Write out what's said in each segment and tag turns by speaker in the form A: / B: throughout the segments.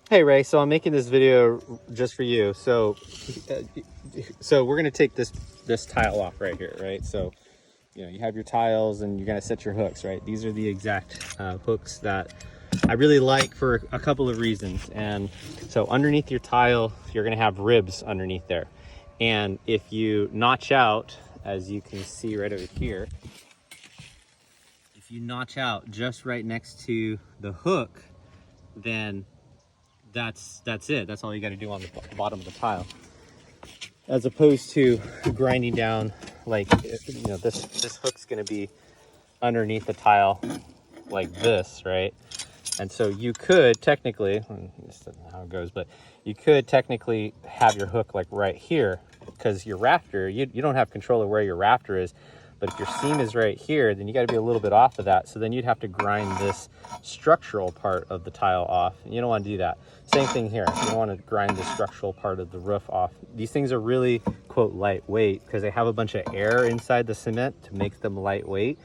A: Hey Ray, so I'm making this video just for you. So we're gonna take this tile off right here, right? So you have your tiles and you're gonna set your hooks, right? These are the exact hooks that I really like for a couple of reasons. And so underneath your tile, you're gonna have ribs underneath there. And if you notch out, as you can see right over here, if you notch out just right next to the hook, then that's it. That's all you got to do on the bottom of the tile, as opposed to grinding down like this hook's going to be underneath the tile like this, right? And so you could technically, this isn't how it goes, but you could technically have your hook like right here, because your rafter, you don't have control of where your rafter is. But if your seam is right here, then you got to be a little bit off of that. So then you'd have to grind this structural part of the tile off. And you don't want to do that. Same thing here. You don't want to grind the structural part of the roof off. These things are really, quote, lightweight because they have a bunch of air inside the cement to make them lightweight.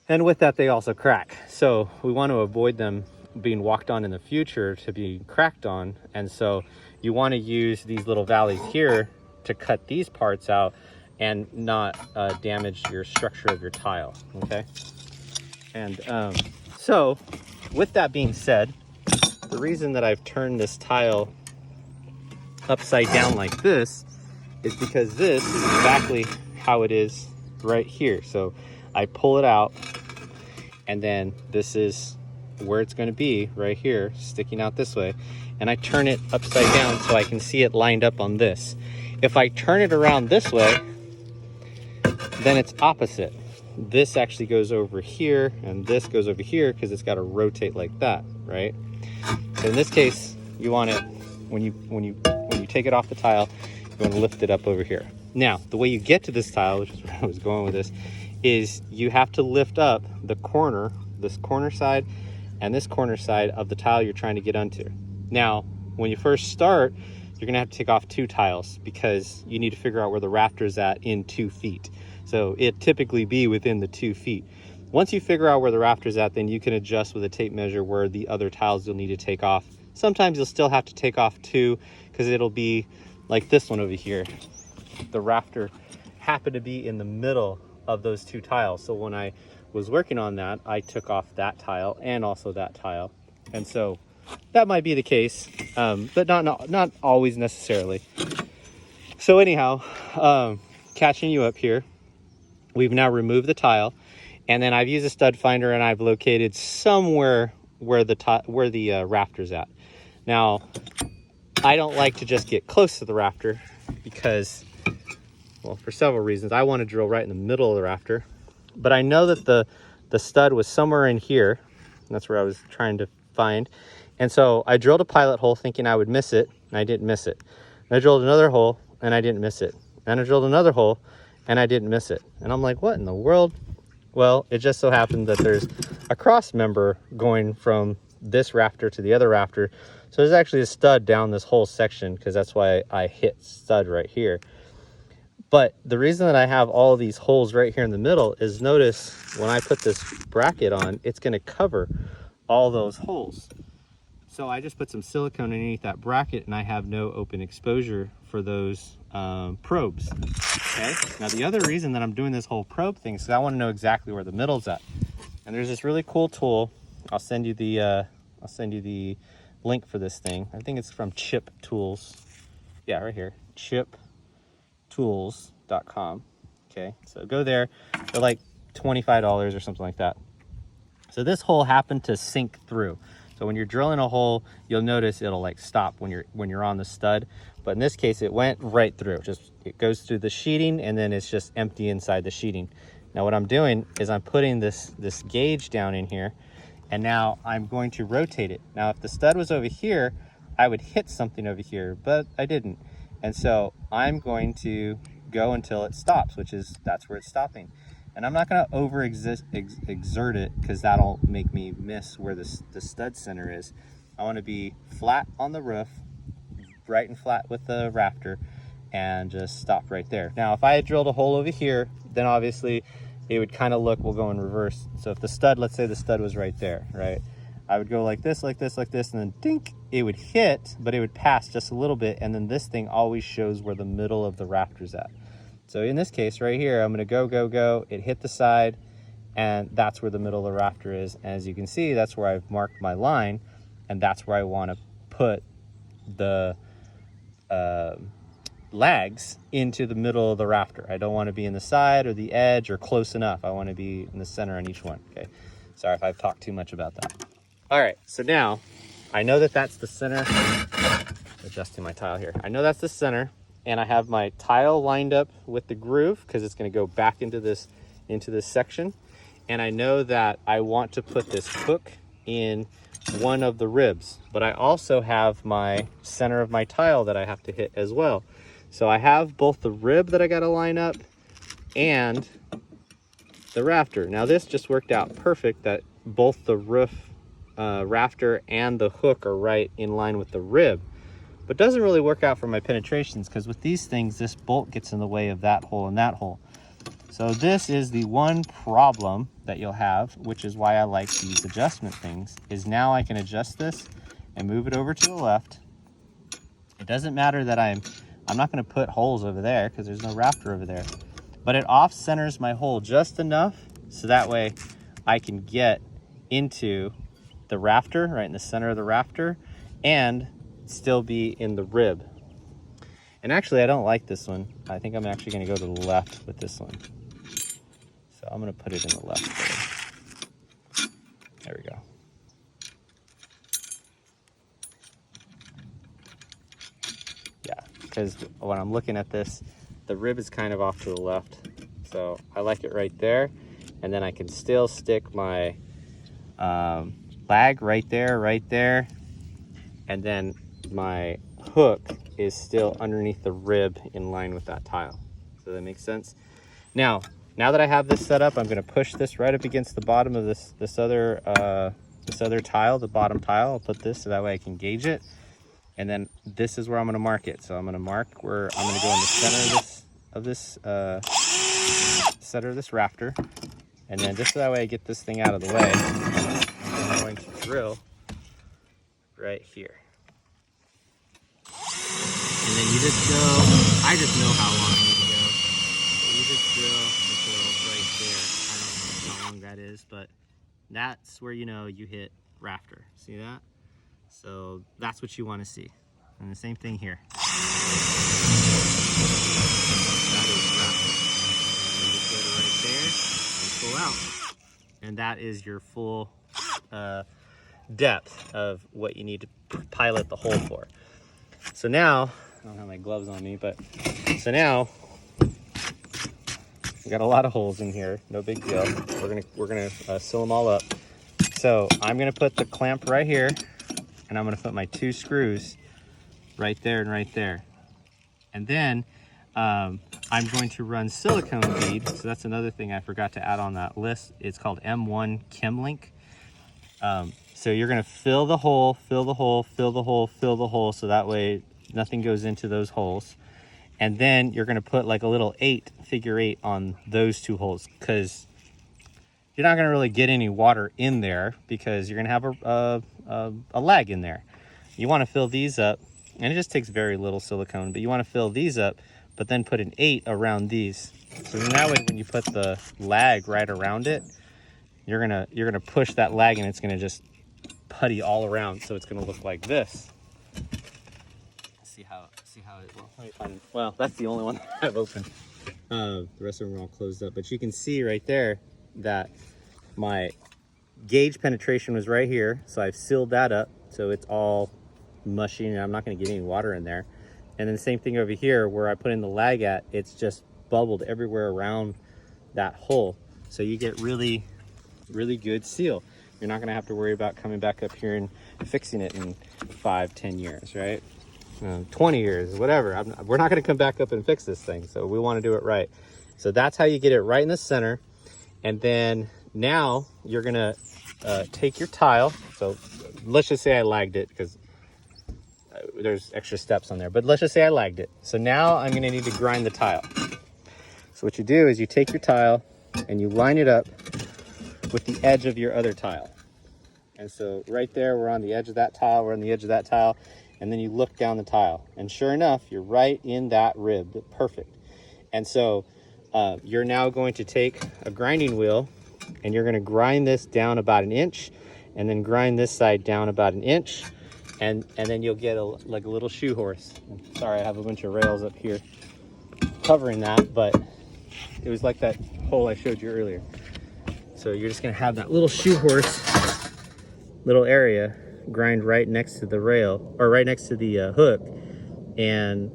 A: And with that, they also crack. So we want to avoid them being walked on in the future to be cracked on. And so you want to use these little valleys here to cut these parts out and not damage your structure of your tile, okay? And so with that being said, the reason that I've turned this tile upside down like this is because this is exactly how it is right here. So I pull it out, and then this is where it's going to be right here, sticking out this way, and I turn it upside down so I can see it lined up on this. If I turn it around this way, then it's opposite. This actually goes over here and this goes over here because it's got to rotate like that, right? So in this case, you want it, when you take it off the tile, you want to lift it up over here. Now, the way you get to this tile, which is where I was going with this, is you have to lift up the corner, this corner side and this corner side of the tile you're trying to get onto. Now, when you first start, you're gonna have to take off 2 tiles because you need to figure out where the rafter is at in 2 feet. So it typically be within the 2 feet. Once you figure out where the rafter is at, then you can adjust with a tape measure where the other tiles you'll need to take off. Sometimes you'll still have to take off 2 because it'll be like this one over here. The rafter happened to be in the middle of those 2 tiles. So when I was working on that, I took off that tile and also that tile. And so that might be the case, but not always necessarily. So anyhow, catching you up here, we've now removed the tile, and then I've used a stud finder and I've located somewhere where the rafter's at. Now, I don't like to just get close to the rafter because, well, for several reasons. I want to drill right in the middle of the rafter, but I know that the stud was somewhere in here. That's where I was trying to find. And so I drilled a pilot hole thinking I would miss it, and I didn't miss it. And I drilled another hole and I didn't miss it. And I drilled another hole and I didn't miss it. And I'm like, what in the world? Well, it just so happened that there's a cross member going from this rafter to the other rafter. So there's actually a stud down this whole section, because that's why I hit stud right here. But the reason that I have all of these holes right here in the middle is, notice when I put this bracket on, it's going to cover all those holes. So I just put some silicone underneath that bracket and I have no open exposure for those probes. Okay. Now the other reason that I'm doing this whole probe thing is because I want to know exactly where the middle's at. And there's this really cool tool. I'll send you the link for this thing. I think it's from Chip Tools. Yeah, right here. chiptools.com. Okay. So go there. They're like $25 or something like that. So this hole happened to sink through. So when you're drilling a hole, you'll notice it'll like stop when you're on the stud. But in this case, it went right through. It goes through the sheeting and then it's just empty inside the sheeting. Now what I'm doing is I'm putting this gauge down in here, and now I'm going to rotate it. Now if the stud was over here, I would hit something over here, but I didn't. And so I'm going to go until it stops, that's where it's stopping. And I'm not going to exert it because that'll make me miss where the stud center is. I want to be flat on the roof, right and flat with the rafter, and just stop right there. Now, if I had drilled a hole over here, then obviously it would kind of look, we'll go in reverse. So if the stud, let's say the stud was right there, right? I would go like this, like this, like this, and then dink, it would hit, but it would pass just a little bit, and then this thing always shows where the middle of the rafter's at. So in this case right here, I'm gonna go, go, go, it hit the side, and that's where the middle of the rafter is. And as you can see, that's where I've marked my line, and that's where I wanna put the lags into the middle of the rafter. I don't wanna be in the side or the edge or close enough. I wanna be in the center on each one, okay? Sorry if I've talked too much about that. All right, so now I know that that's the center. Adjusting my tile here. I know that's the center, and I have my tile lined up with the groove because it's going to go back into this section. And I know that I want to put this hook in one of the ribs, but I also have my center of my tile that I have to hit as well. So I have both the rib that I got to line up and the rafter. Now this just worked out perfect that both the roof rafter and the hook are right in line with the rib, but doesn't really work out for my penetrations because with these things, this bolt gets in the way of that hole and that hole. So this is the one problem that you'll have, which is why I like these adjustment things, is now I can adjust this and move it over to the left. It doesn't matter that I'm not going to put holes over there because there's no rafter over there, but it off centers my hole just enough so that way I can get into the rafter, right in the center of the rafter, and still be in the rib. And actually, I don't like this one. I think I'm actually going to go to the left with this one. So I'm going to put it in the left there. There we go. Yeah, because when I'm looking at this, the rib is kind of off to the left. So I like it right there. And then I can still stick my lag right there, and then my hook is still underneath the rib in line with that tile. So that makes sense. Now that I have this set up, I'm going to push this right up against the bottom of this other tile, the bottom tile. I'll put this so that way I can gauge it, and then this is where I'm going to mark it. So I'm going to mark where I'm going to go in the center of this rafter, and then just so that way I get this thing out of the way. I'm going to drill right here. And then you just go, I just know how long I need to go. So you just drill until right there. I don't know how long that is, but that's where you know you hit rafter. See that? So that's what you want to see. And the same thing here. That is rafter. And you just go to right there and pull out. And that is your full depth of what you need to pilot the hole for. So now, I don't have my gloves on me, but so now we got a lot of holes in here. No big deal. We're gonna seal them all up. So I'm gonna put the clamp right here, and I'm gonna put my 2 screws right there and right there. And then I'm going to run silicone bead. So that's another thing I forgot to add on that list. It's called M1 Chemlink. So you're gonna fill the hole, fill the hole, fill the hole, fill the hole, so that way nothing goes into those holes. And then you're gonna put like a little figure 8 on those 2 holes, because you're not gonna really get any water in there because you're gonna have a lag in there. You wanna fill these up, and it just takes very little silicone, but you wanna fill these up, but then put an 8 around these. So then that way when you put the lag right around it, you're gonna push that lag and it's gonna just putty all around, so it's gonna look like this. See how it, well, let me find, well, that's the only one that I've opened. The rest of them are all closed up, but you can see right there that my gauge penetration was right here, so I've sealed that up so it's all mushy and I'm not gonna get any water in there. And then the same thing over here where I put in the lag at, it's just bubbled everywhere around that hole, so you get really good seal. You're not gonna have to worry about coming back up here and fixing it in 5-10 years, right? 20 years, whatever. We're not gonna come back up and fix this thing, so we wanna do it right. So that's how you get it right in the center. And then now you're gonna take your tile. So let's just say I lagged it because there's extra steps on there, but let's just say I lagged it. So now I'm gonna need to grind the tile. So what you do is you take your tile and you line it up with the edge of your other tile. And so right there, we're on the edge of that tile, we're on the edge of that tile, and then you look down the tile. And sure enough, you're right in that rib, perfect. And so you're now going to take a grinding wheel and you're gonna grind this down about 1 inch, and then grind this side down about 1 inch, and then you'll get like a little shoe horse. Sorry, I have a bunch of rails up here covering that, but it was like that hole I showed you earlier. So you're just gonna have that little shoe horse little area grind right next to the rail, or right next to the hook, and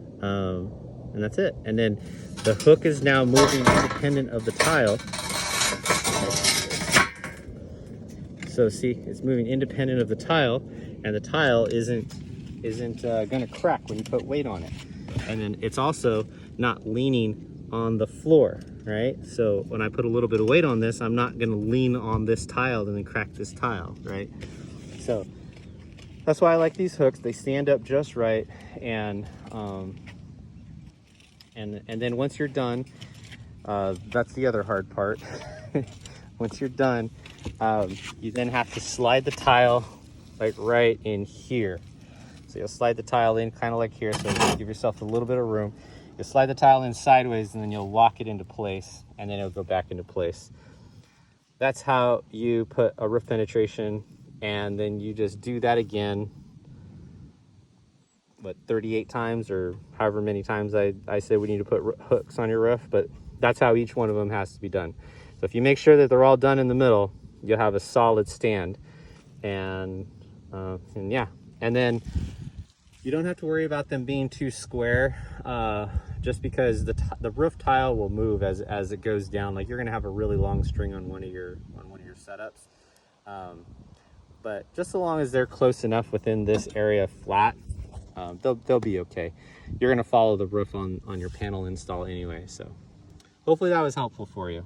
A: that's it. And then the hook is now moving independent of the tile. So see, it's moving independent of the tile, and the tile isn't gonna crack when you put weight on it. And then it's also not leaning on the floor, right? So when I put a little bit of weight on this, I'm not gonna lean on this tile and then crack this tile, right? So that's why I like these hooks. They stand up just right, and then once you're done, that's the other hard part. Once you're done, you then have to slide the tile like right in here. So you'll slide the tile in kind of like here, so give yourself a little bit of room. You'll slide the tile in sideways, and then you'll lock it into place, and then it'll go back into place. That's how you put a roof penetration, and then you just do that again, what, 38 times, or however many times I say we need to put hooks on your roof, but that's how each one of them has to be done. So if you make sure that they're all done in the middle, you'll have a solid stand. And yeah, and then you don't have to worry about them being too square, just because the roof tile will move as it goes down. Like, you're gonna have a really long string on one of your setups, but just so long as they're close enough within this area flat, they'll be okay. You're gonna follow the roof on your panel install anyway. So hopefully that was helpful for you.